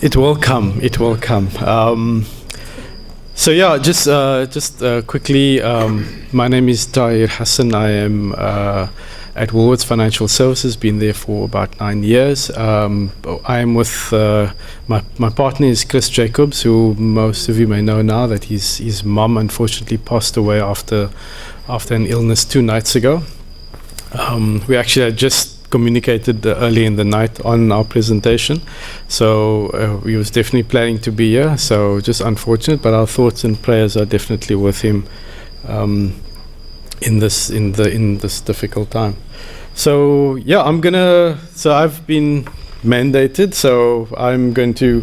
It will come. It will come. So yeah, just quickly, my name is Tahir Hassan. I am at Woolworths Financial Services. Been there for about 9 years. I am with my partner is Chris Jacobs, who most of you may know now that his mom unfortunately passed away after an illness 2 nights ago. We actually had just communicated early in the night on our presentation, so we was definitely planning to be here, so just unfortunate, but our thoughts and prayers are definitely with him in this difficult time. So yeah, I've been mandated, so I'm going to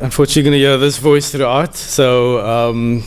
unfortunately going to hear this voice throughout, so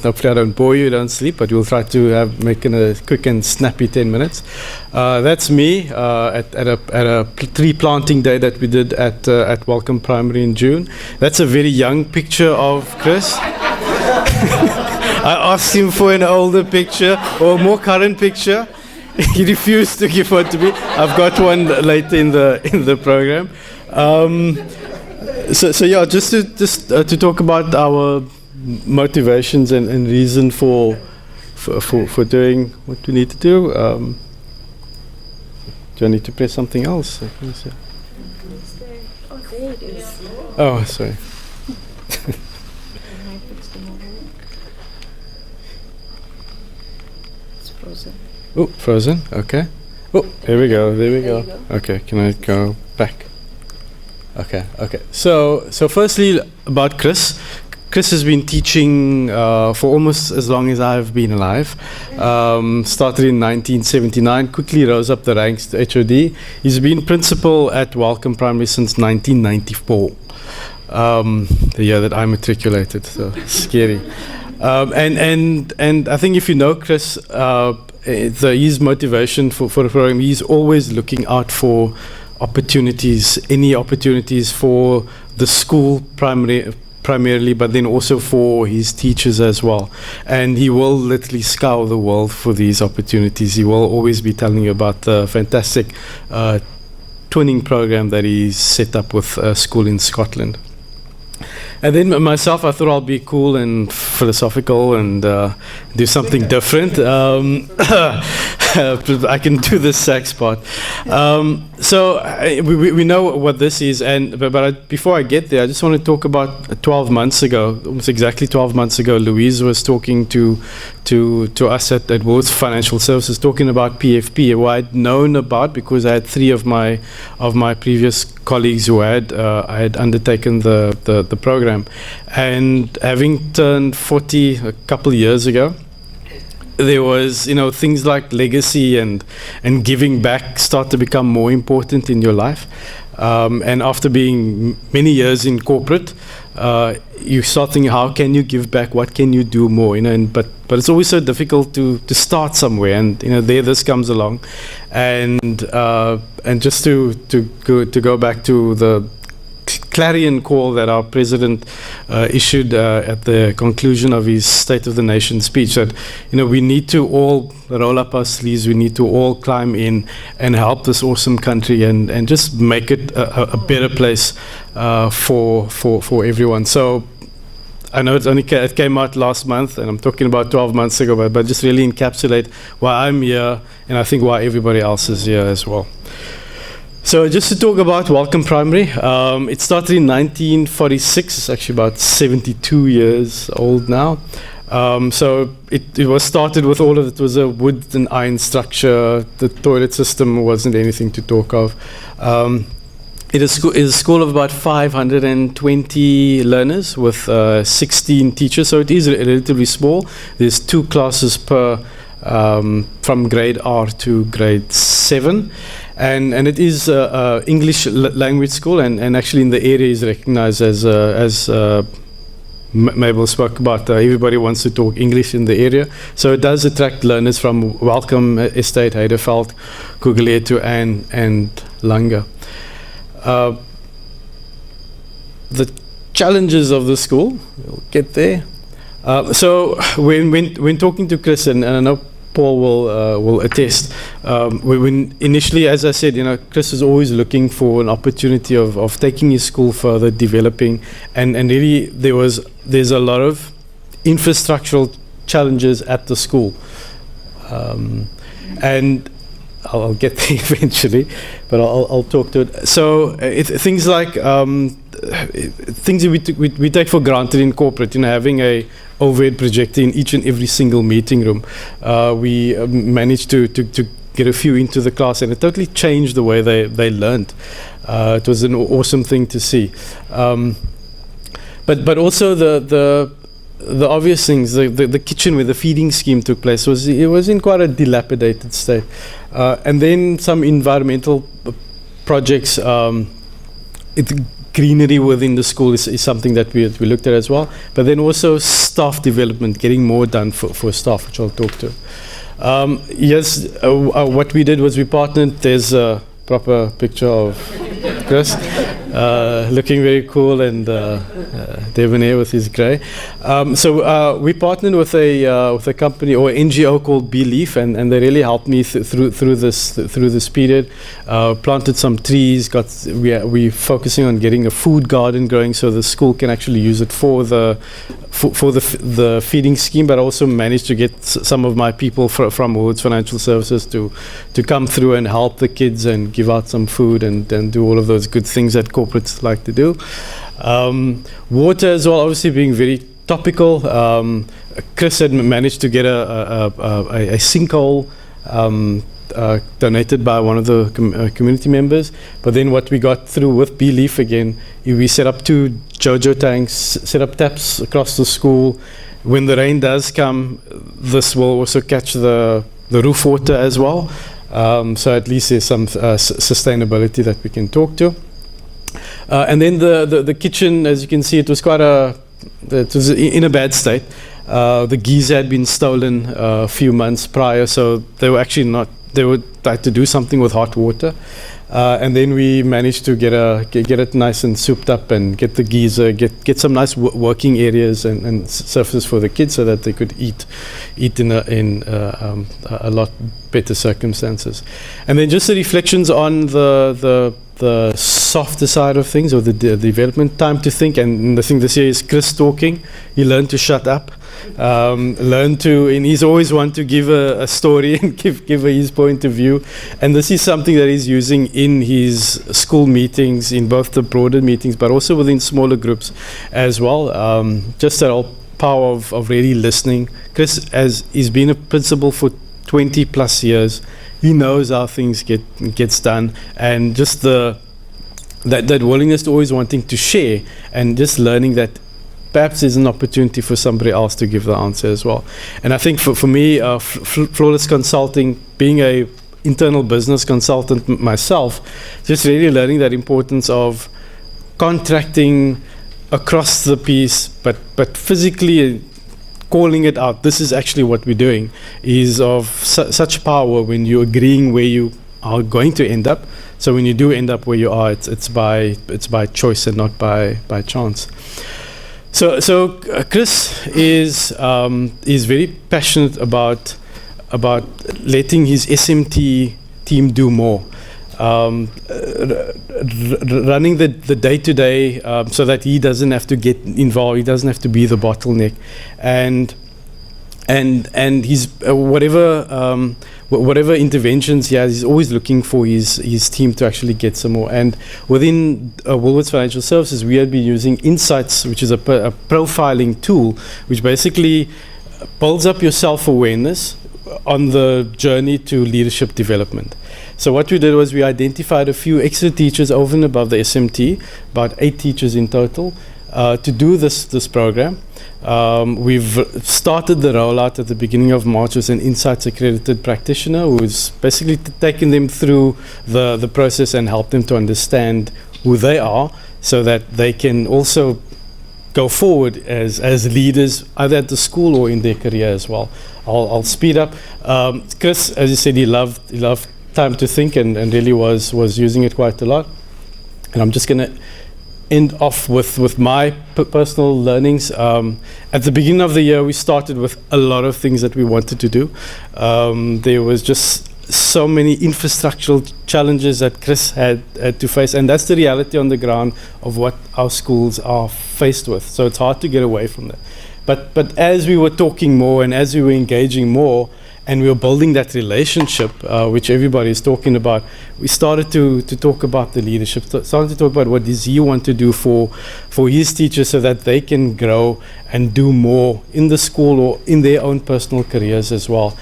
hopefully I don't bore you, don't sleep, but we'll try to make it a quick and snappy 10 minutes. That's me at a tree planting day that we did at Welcome Primary in June. That's a very young picture of Chris. I asked him for an older picture or a more current picture. He refused to give one to me. I've got one later in the program. So yeah, just to talk about our motivations and reason for doing what we need to do. Do I need to press something else? Oh, there it is. Oh, sorry. It's frozen. Oh, frozen. Okay. Oh, there we go. Okay, can I go back? Okay. So firstly, about Chris. Chris has been teaching for almost as long as I've been alive. Started in 1979, quickly rose up the ranks to HOD. He's been principal at Welcome Primary since 1994, the year that I matriculated, so scary. And I think if you know Chris, his motivation for the program, he's always looking out for any opportunities for the school primarily, but then also for his teachers as well. And he will literally scour the world for these opportunities. He will always be telling you about the fantastic twinning program that he's set up with a school in Scotland. And then myself, I thought I'll be cool and philosophical and do something different. I can do the sax part. So we know what this is, but before I get there, I just want to talk about 12 months ago, almost exactly 12 months ago, Louise was talking to us at Woolworths Financial Services, talking about PFP, who I'd known about because I had 3 of my previous colleagues who I had undertaken the program. And having turned 40 a couple of years ago, there was, things like legacy and giving back start to become more important in your life. And after being many years in corporate, you start thinking, how can you give back? What can you do more? But it's always so difficult to start somewhere. And this comes along, and just to go back to the clarion call that our president issued at the conclusion of his State of the Nation speech, that we need to all roll up our sleeves, we need to all climb in and help this awesome country and just make it a better place for everyone. So I know it came out last month, and I'm talking about 12 months ago, but just really encapsulate why I'm here, and I think why everybody else is here as well. So just to talk about Welcome Primary, it started in 1946. It's actually about 72 years old now. So it was started with it was a wood and iron structure. The toilet system wasn't anything to talk of. It is a school of about 520 learners with 16 teachers, so it is relatively small. There's 2 classes per from grade R to grade 7. And it is English language school, and actually in the area is recognized as Mabel spoke about. Everybody wants to talk English in the area, so it does attract learners from Welcome Estate, Heideveld, Gugulethu, and Langa. The challenges of the school, we'll get there. So when talking to Chris, and I know Paul will attest. When initially, as I said, Chris is always looking for an opportunity of taking his school further, developing, and really there's a lot of infrastructural challenges at the school, and I'll get there eventually, but I'll talk to it. So things like things that we take for granted in corporate, having a overhead projector in each and every single meeting room. We managed to get a few into the class, and it totally changed the way they learned. It was an awesome thing to see. But also the obvious things, the kitchen where the feeding scheme took place was in quite a dilapidated state, and then some environmental projects. Greenery within the school is something that we looked at as well, but then also staff development, getting more done for staff, which I'll talk to. Yes, what we did was we partnered. There's a proper picture of Chris, looking very cool, and debonair with his grey. So we partnered with a company or NGO called Belief, and they really helped me through this period. Planted some trees. We're focusing on getting a food garden growing, so the school can actually use it for the feeding scheme, but also managed to get some of my people from Woolworths Financial Services to come through and help the kids and give out some food and do all of those good things that corporates like to do. Water as well, obviously being very topical. Chris had managed to get a sinkhole donated by one of the community members, but then what we got through with Belief again, we set up 2 JoJo tanks, set up taps across the school. When the rain does come, this will also catch the roof water as well, so at least there's some sustainability that we can talk to. And then the kitchen, as you can see, it was in a bad state. The geyser had been stolen a few months prior, so they were actually they would try to do something with hot water. And then we managed to get it nice and souped up and get the geyser, get some nice working areas and surfaces for the kids so that they could eat in a lot better circumstances. And then just the reflections on the softer side of things, or the development, time to think. And the thing this year is Chris talking. He learned to shut up. And he's always want to give a story and give his point of view, and this is something that he's using in his school meetings, in both the broader meetings but also within smaller groups as well. Just that whole power of really listening. Chris, as he's been a principal for 20 plus years, he knows how things gets done, and just that willingness to always wanting to share, and just learning that perhaps there's an opportunity for somebody else to give the answer as well. And I think for me, Flawless Consulting, being a internal business consultant myself, just really learning that importance of contracting across the piece, but physically calling it out. This is actually what we're doing, is of such power when you're agreeing where you are going to end up. So when you do end up where you are, it's by choice and not by chance. So Chris is very passionate about letting his SMT team do more, running the day-to-day, so that he doesn't have to get involved, he doesn't have to be the bottleneck, and he's whatever interventions he has, he's always looking for his team to actually get some more. And within Woolworths Financial Services, we have been using Insights, which is a profiling tool, which basically builds up your self-awareness on the journey to leadership development. So what we did was we identified a few extra teachers over and above the SMT, about 8 teachers in total, to do this program. We've started the rollout at the beginning of March with an Insights accredited practitioner who's basically taken them through the process and helped them to understand who they are, so that they can also go forward as leaders, either at the school or in their career as well. I'll speed up. Chris, as you said, he loved time to think, and really was using it quite a lot. And I'm just going to end off with my personal learnings. At the beginning of the year, we started with a lot of things that we wanted to do. There was just so many infrastructural challenges that Chris had to face, and that's the reality on the ground of what our schools are faced with. So it's hard to get away from that. But as we were talking more and as we were engaging more, and we were building that relationship, which everybody is talking about, we started to talk about the leadership, started to talk about what does he want to do for his teachers so that they can grow and do more in the school or in their own personal careers as well.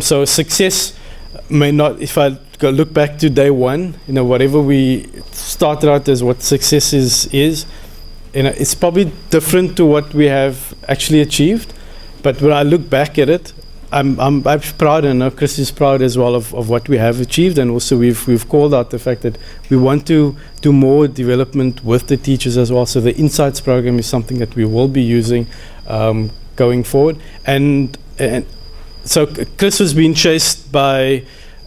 So success may not, if I go look back to day one, whatever we started out as what success is, it's probably different to what we have actually achieved. But when I look back at it, I'm proud, and I know Chris is proud as well of what we have achieved, and also we've called out the fact that we want to do more development with the teachers as well. So the Insights program is something that we will be using going forward. And so Chris was being chased by,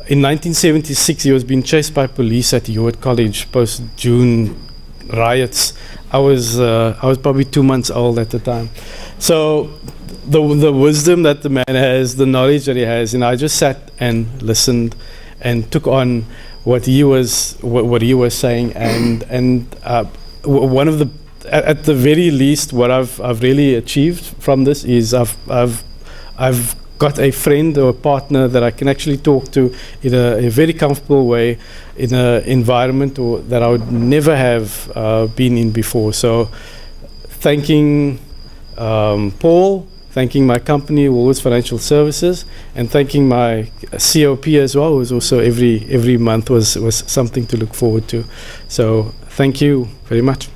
in 1976, he was being chased by police at Hewitt College post-June riots. I was probably 2 months old at the time. So the wisdom that the man has, the knowledge that he has, I just sat and listened and took on what he was saying, and one of the, at the very least, what I've really achieved from this is I've got a friend or a partner that I can actually talk to in a very comfortable way, in an environment that I would never have been in before. So thanking Paul, thanking my company, Woolworths Financial Services, and thanking my COP as well, who's also every month was something to look forward to. So thank you very much.